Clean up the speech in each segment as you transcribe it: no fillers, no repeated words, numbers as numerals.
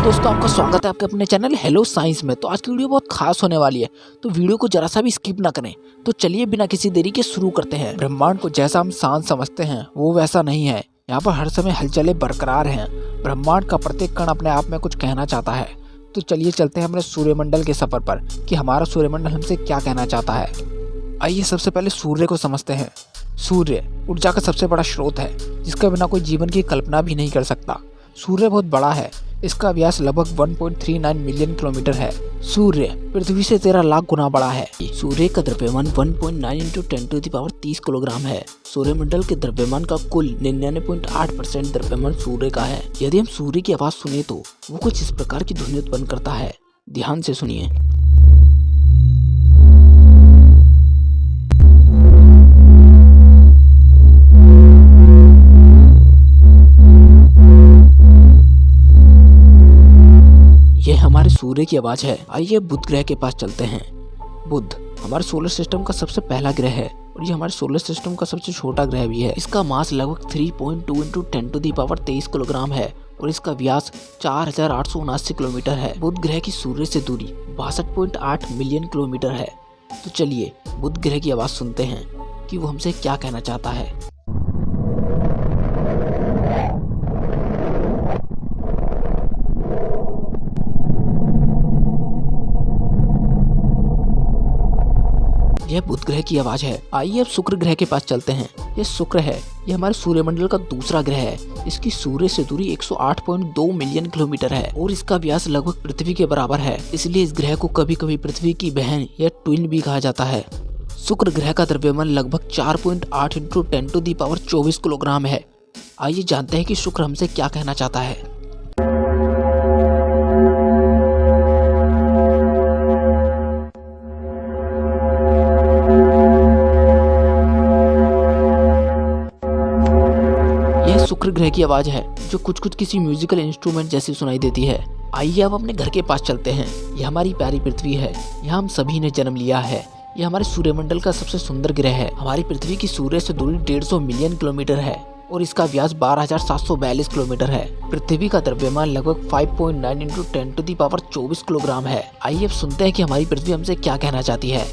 दोस्तों, आपका स्वागत है आपके अपने चैनल हेलो साइंस में। तो आज की वीडियो बहुत खास होने वाली है, तो वीडियो को जरा सा भी स्किप ना करें। तो चलिए बिना किसी देरी के शुरू करते हैं। ब्रह्मांड को जैसा हम शांत समझते हैं वो वैसा नहीं है। यहाँ पर हर समय हलचलें बरकरार हैं। ब्रह्मांड का प्रत्येक कण अपने आप में कुछ कहना चाहता है। तो चलिए चलते हैं अपने सूर्यमंडल के सफर पर कि हमारा सूर्यमंडल हमसे क्या कहना चाहता है। आइए सबसे पहले सूर्य को समझते हैं। सूर्य ऊर्जा का सबसे बड़ा स्रोत है, जिसके बिना कोई जीवन की कल्पना भी नहीं कर सकता। सूर्य बहुत बड़ा है, इसका व्यास लगभग 1.39 मिलियन किलोमीटर है। सूर्य पृथ्वी से 13 लाख गुना बड़ा है। सूर्य का द्रव्यमान 1.9 × 10⁻30 किलोग्राम है। सूर्यमंडल के द्रव्यमान का कुल 99.8% द्रव्यमान सूर्य का है। यदि हम सूर्य की आवाज सुने तो वो कुछ इस प्रकार की ध्वनि उत्पन्न करता है। ध्यान से सुनिए। यह हमारे सूर्य की आवाज है। आइए बुध ग्रह के पास चलते हैं। बुध हमारे सोलर सिस्टम का सबसे पहला ग्रह है और ये हमारे सोलर सिस्टम का सबसे छोटा ग्रह भी है। इसका मास लगभग 3.2 × 10⁻23 किलोग्राम है और इसका व्यास 4879 किलोमीटर है। बुध ग्रह की सूर्य से दूरी 62.8 मिलियन किलोमीटर है। तो चलिए बुध ग्रह की आवाज सुनते हैं कि वो हमसे क्या कहना चाहता है। यह बुध ग्रह की आवाज है। आइए अब शुक्र ग्रह के पास चलते हैं। यह शुक्र है, यह हमारे सूर्यमंडल का दूसरा ग्रह है। इसकी सूर्य से दूरी 108.2 मिलियन किलोमीटर है और इसका व्यास लगभग पृथ्वी के बराबर है। इसलिए इस ग्रह को कभी कभी पृथ्वी की बहन या ट्विन भी कहा जाता है। शुक्र ग्रह का द्रव्यमान लगभग 4.8 × 10⁻24 किलोग्राम है। आइए जानते हैं कि शुक्र हमसे क्या कहना चाहता है। यह शुक्र ग्रह की आवाज है, जो कुछ कुछ किसी म्यूजिकल इंस्ट्रूमेंट जैसी सुनाई देती है। आइए अब अपने घर के पास चलते हैं। यह हमारी प्यारी पृथ्वी है, यहाँ हम सभी ने जन्म लिया है। यह हमारे सूर्यमंडल का सबसे सुंदर ग्रह है। हमारी पृथ्वी की सूर्य से दूरी 150 मिलियन किलोमीटर है और इसका व्यास 12,742 किलोमीटर है। पृथ्वी का द्रव्यमान लगभग 5.9 × 10⁻24 किलोग्राम है। आइए अब सुनते हैं कि हमारी पृथ्वी हमसे क्या कहना चाहती है।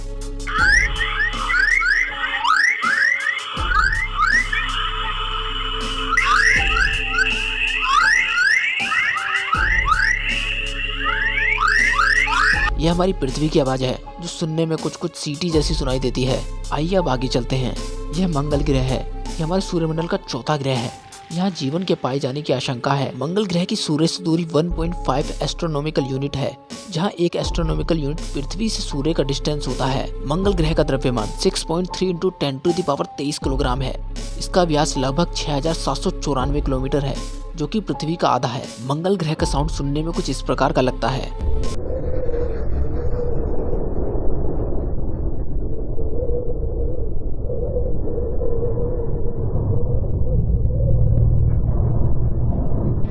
यह हमारी पृथ्वी की आवाज है, जो सुनने में कुछ कुछ सीटी जैसी सुनाई देती है। आइए अब आगे चलते हैं। यह मंगल ग्रह है, यह हमारे सूर्यमंडल का चौथा ग्रह है। यहाँ जीवन के पाए जाने की आशंका है। मंगल ग्रह की सूर्य से दूरी 1.5 एस्ट्रोनॉमिकल यूनिट है, जहाँ एक एस्ट्रोनॉमिकल यूनिट पृथ्वी से सूर्य का डिस्टेंस होता है। मंगल ग्रह का द्रव्यमान 6.3 × 10⁻23 किलोग्राम है। इसका व्यास लगभग 6,794 किलोमीटर है, जो कि पृथ्वी का आधा है। मंगल ग्रह का साउंड सुनने में कुछ इस प्रकार का लगता है।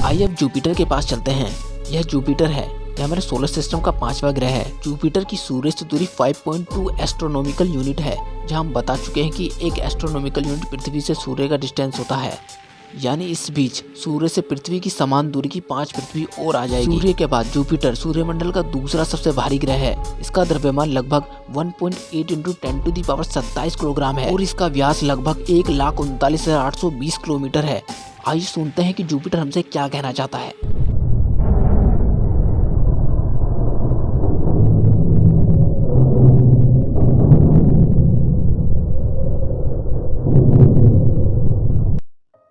आइए अब जुपिटर के पास चलते हैं। यह जुपिटर है, यह हमारे सोलर सिस्टम का 5वां ग्रह है। जुपिटर की सूर्य से दूरी 5.2 एस्ट्रोनॉमिकल यूनिट है, जहां हम बता चुके हैं कि एक एस्ट्रोनॉमिकल यूनिट पृथ्वी से सूर्य का डिस्टेंस होता है। यानी इस बीच सूर्य से पृथ्वी की समान दूरी की 5 पृथ्वी और आ जाएगी। सूर्य के बाद जुपिटर सूर्यमंडल का दूसरा सबसे भारी ग्रह है। इसका द्रव्यमान लगभग 1.8 × 10⁻27 किलोग्राम है और इसका व्यास लगभग 1,39,820 किलोमीटर है। आइए सुनते हैं कि जुपिटर हमसे क्या कहना चाहता है।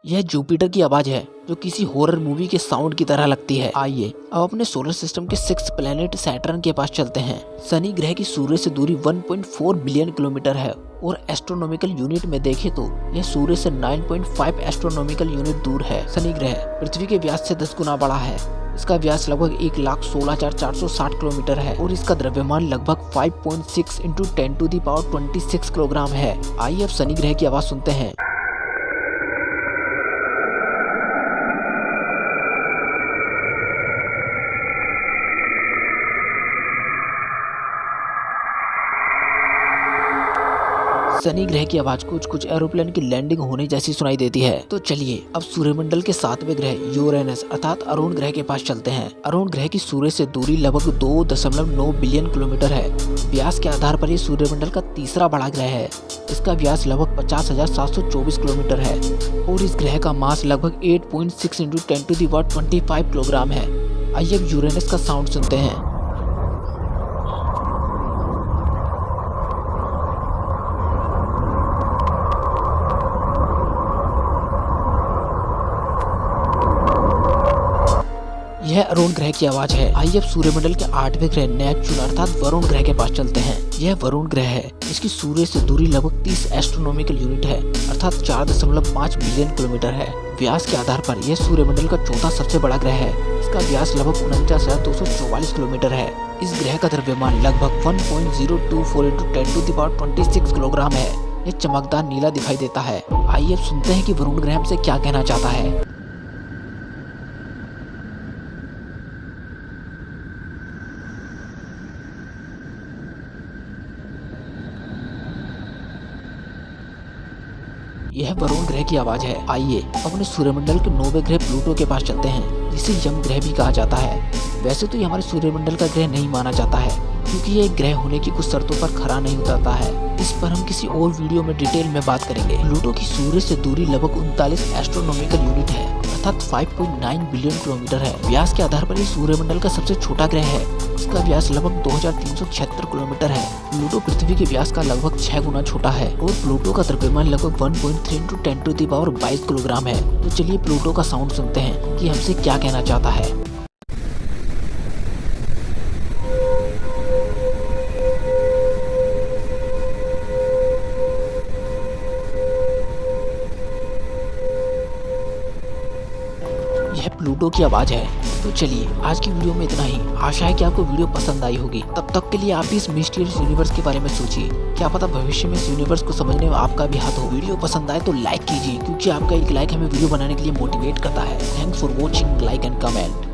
यह जुपिटर की आवाज है, जो किसी हॉरर मूवी के साउंड की तरह लगती है। आइए अब अपने सोलर सिस्टम के 6th प्लेनेट सैटर्न के पास चलते हैं। शनि ग्रह की सूर्य से दूरी 1.4 बिलियन किलोमीटर है और एस्ट्रोनॉमिकल यूनिट में देखें तो यह सूर्य से 9.5 एस्ट्रोनॉमिकल यूनिट दूर है। शनि ग्रह पृथ्वी के व्यास से 10 गुना बड़ा है। इसका व्यास लगभग 1,16,460 किलोमीटर है और इसका द्रव्यमान लगभग 5.6 × 10⁻26 किलोग्राम है। आइए अब शनि ग्रह की आवाज सुनते हैं। शनि ग्रह की आवाज कुछ एरोप्लेन की लैंडिंग होने जैसी सुनाई देती है। तो चलिए अब सूर्यमंडल के 7वें ग्रह यूरेनस अर्थात अरुण ग्रह के पास चलते हैं। अरुण ग्रह की सूर्य से दूरी लगभग 2.9 बिलियन किलोमीटर है। व्यास के आधार पर ये सूर्यमंडल का तीसरा बड़ा ग्रह है। इसका व्यास लगभग 50,724 किलोमीटर है और इस ग्रह का मास लगभग 8.6 × 10⁻25 किलोग्राम है। आइए अब यूरेनस का साउंड सुनते हैं। यह अरुण ग्रह की आवाज है। आइए अब सूर्यमंडल के 8वें ग्रह नेपच्यून अर्थात वरुण ग्रह के पास चलते हैं। यह वरुण ग्रह है। इसकी सूर्य से दूरी लगभग 30 एस्ट्रोनॉमिकल यूनिट है अर्थात 4.5 बिलियन किलोमीटर है। व्यास के आधार पर यह सूर्यमंडल का चौथा सबसे बड़ा ग्रह है। इसका व्यास लगभग 49,244 किलोमीटर है। इस ग्रह का द्रव्यमान लगभग 1.024 × 10⁻26 किलोग्राम है। यह चमकदार नीला दिखाई देता है। आइए अब सुनते हैं कि वरुण ग्रह हमसे क्या कहना चाहता है। यह वरुण ग्रह की आवाज है। आइए अपने सूर्यमंडल के 9वें ग्रह प्लूटो के पास चलते हैं, जिसे यम ग्रह भी कहा जाता है। वैसे तो ये हमारे सूर्यमंडल का ग्रह नहीं माना जाता है, क्योंकि ये एक ग्रह होने की कुछ शर्तों पर खरा नहीं उतरता है। इस पर हम किसी और वीडियो में डिटेल में बात करेंगे। प्लूटो की सूर्य से दूरी लगभग 39 एस्ट्रोनॉमिकल यूनिट है अर्थात 5.9 बिलियन किलोमीटर है। व्यास के आधार पर ये सूर्यमंडल का सबसे छोटा ग्रह है। इसका व्यास लगभग 2376 किलोमीटर है। प्लूटो पृथ्वी के व्यास का लगभग 6 गुना छोटा है और प्लूटो का द्रव्यमान लगभग 1.3 × 10⁻22 किलोग्राम है। तो चलिए प्लूटो का साउंड सुनते हैं कि हमसे क्या कहना चाहता है। यह प्लूटो की आवाज है। तो चलिए आज की वीडियो में इतना ही। आशा है कि आपको वीडियो पसंद आई होगी। तब तक के लिए आप भी इस मिस्टीरियस यूनिवर्स के बारे में सोचिए। क्या पता भविष्य में इस यूनिवर्स को समझने में आपका भी हाथ हो। वीडियो पसंद आए तो लाइक कीजिए, क्योंकि आपका एक लाइक हमें वीडियो बनाने के लिए मोटिवेट करता है। Thanks for watching, like and comment.